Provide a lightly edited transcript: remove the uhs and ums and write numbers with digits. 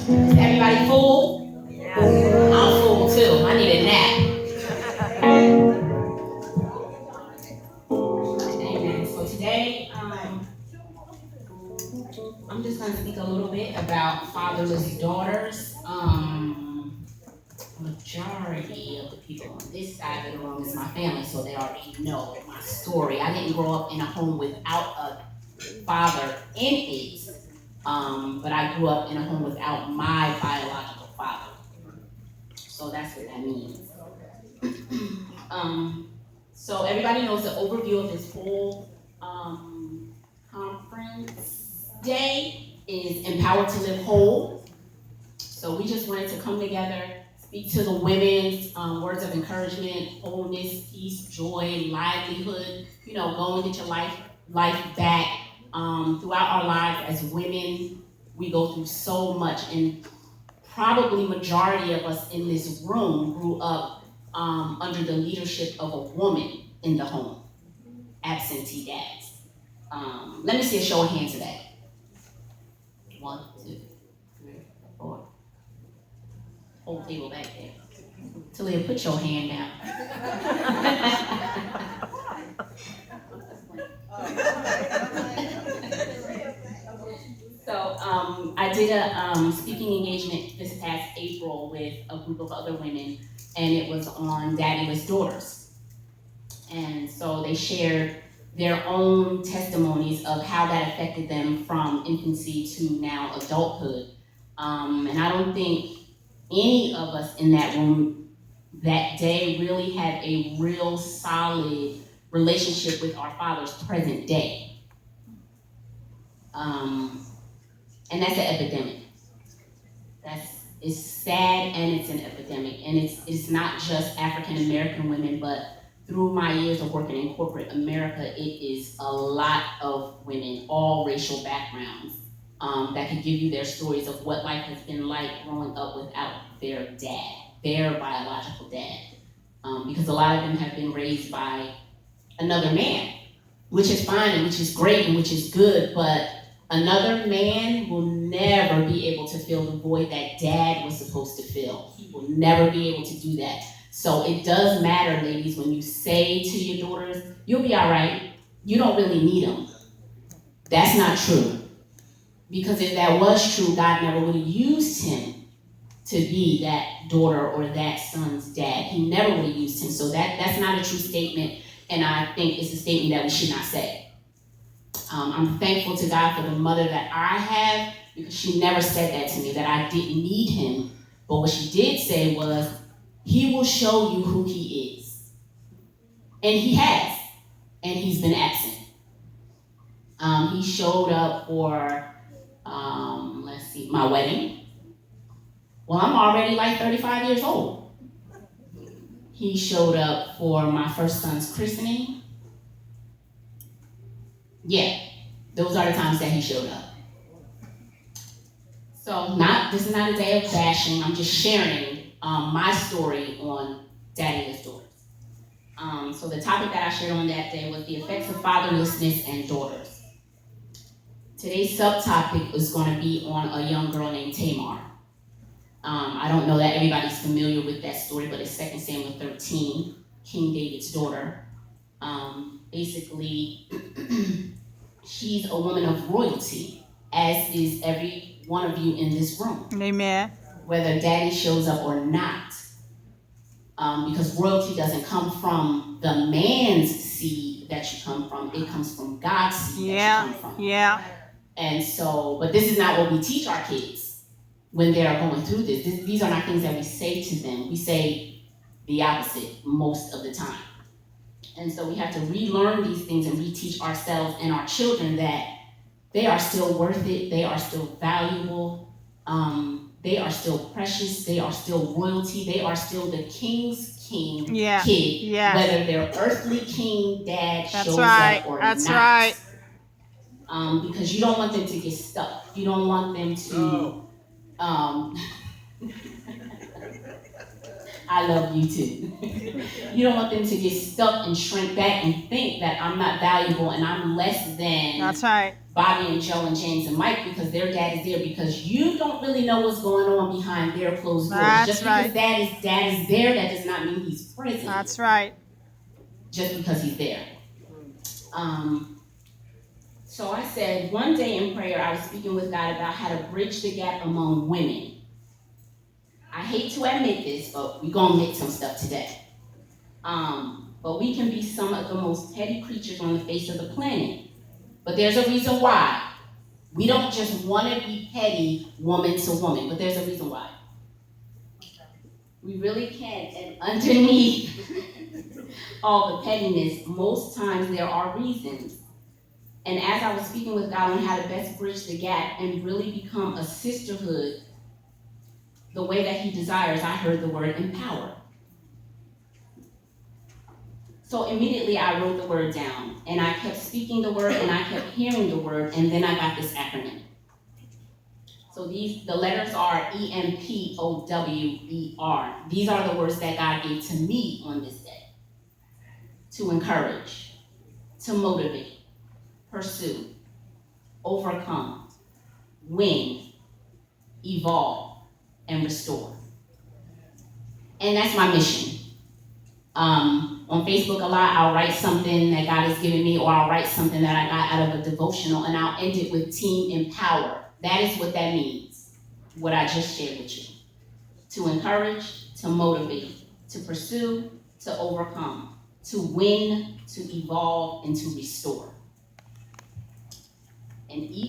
Is everybody full? I'm full too. I need a nap. Amen. So today, I'm just going to speak a little bit about fatherless daughters. Majority of the people on this side of the room is my family, so they already know my story. I didn't grow up in a home without a father in it, but I grew up in a home without my biological father. So that's what that means. So everybody knows the overview of this whole conference day is Empowered to Live Whole. So we just wanted to come together, speak to the women's words of encouragement, wholeness, peace, joy, livelihood. Go and get your life back. Throughout our lives as women, we go through so much, and probably majority of us in this room grew up under the leadership of a woman in the home, absentee dads. Let me see a show of hands today. 1, 2, 3, 4. Whole table back there. Talia, put your hand down. So I did a speaking engagement this past April with a group of other women, and it was on daddyless daughters. And so they shared their own testimonies of how that affected them from infancy to now adulthood. And I don't think any of us in that room that day really had a real solid relationship with our fathers present day. And that's an epidemic. It's sad, and it's an epidemic. And it's not just African American women, but through my years of working in corporate America, it is a lot of women, all racial backgrounds, that can give you their stories of what life has been like growing up without their dad, their biological dad. Because a lot of them have been raised by another man, which is fine and which is great and which is good, but another man will never be able to fill the void that dad was supposed to fill. He will never be able to do that. So it does matter, ladies, when you say to your daughters, you'll be all right. You don't really need them. That's not true. Because if that was true, God never would have used him to be that daughter or that son's dad. He never would have used him. So that's not a true statement, and I think it's a statement that we should not say. I'm thankful to God for the mother that I have, because she never said that to me, that I didn't need him. But what she did say was, he will show you who he is. And he has. And he's been absent. He showed up for, my wedding. Well, I'm already like 35 years old. He showed up for my first son's christening. Yeah, those are the times that he showed up. So this is not a day of bashing. I'm just sharing my story on daddyless daughters. So the topic that I shared on that day was the effects of fatherlessness and daughters. Today's subtopic is going to be on a young girl named Tamar. I don't know that everybody's familiar with that story, but it's 2 Samuel 13, King David's daughter. Basically, she's a woman of royalty, as is every one of you in this room. Amen. Whether daddy shows up or not. Because royalty doesn't come from the man's seed that you come from. It comes from God's seed that you come from. Yeah. And so, but this is not what we teach our kids when they are going through this. These are not things that we say to them. We say the opposite most of the time. And so we have to relearn these things and reteach ourselves and our children that they are still worth it. They are still valuable. They are still precious. They are still royalty. They are still the king's king kid. Yeah. Whether their earthly king dad shows right. up or That's not. right. Because you don't want them to get stuck. You don't want them to. I love you too. You don't want them to get stuck and shrink back and think that I'm not valuable and I'm less than. That's right. Bobby and Joe and James and Mike because their dad is there, because you don't really know what's going on behind their closed doors. That's Just right. because dad is there, that does not mean he's present. That's right. Just because he's there. So I said, one day in prayer, I was speaking with God about how to bridge the gap among women. I hate to admit this, but we're going to admit some stuff today. But we can be some of the most petty creatures on the face of the planet. But there's a reason why. We don't just want to be petty woman to woman, but there's a reason why. We really can't. And underneath all the pettiness, most times there are reasons. And as I was speaking with God on how to best bridge the gap and really become a sisterhood the way that he desires, I heard the word empower. So immediately I wrote the word down, and I kept speaking the word, and I kept hearing the word, and then I got this acronym. So the letters are EMPOWER. These are the words that God gave to me on this day. To encourage, to motivate, pursue, overcome, win, evolve, and restore. And that's my mission. On Facebook a lot, I'll write something that God has given me, or I'll write something that I got out of a devotional, and I'll end it with Team Empower. That is what that means, what I just shared with you. To encourage, to motivate, to pursue, to overcome, to win, to evolve, and to restore. And each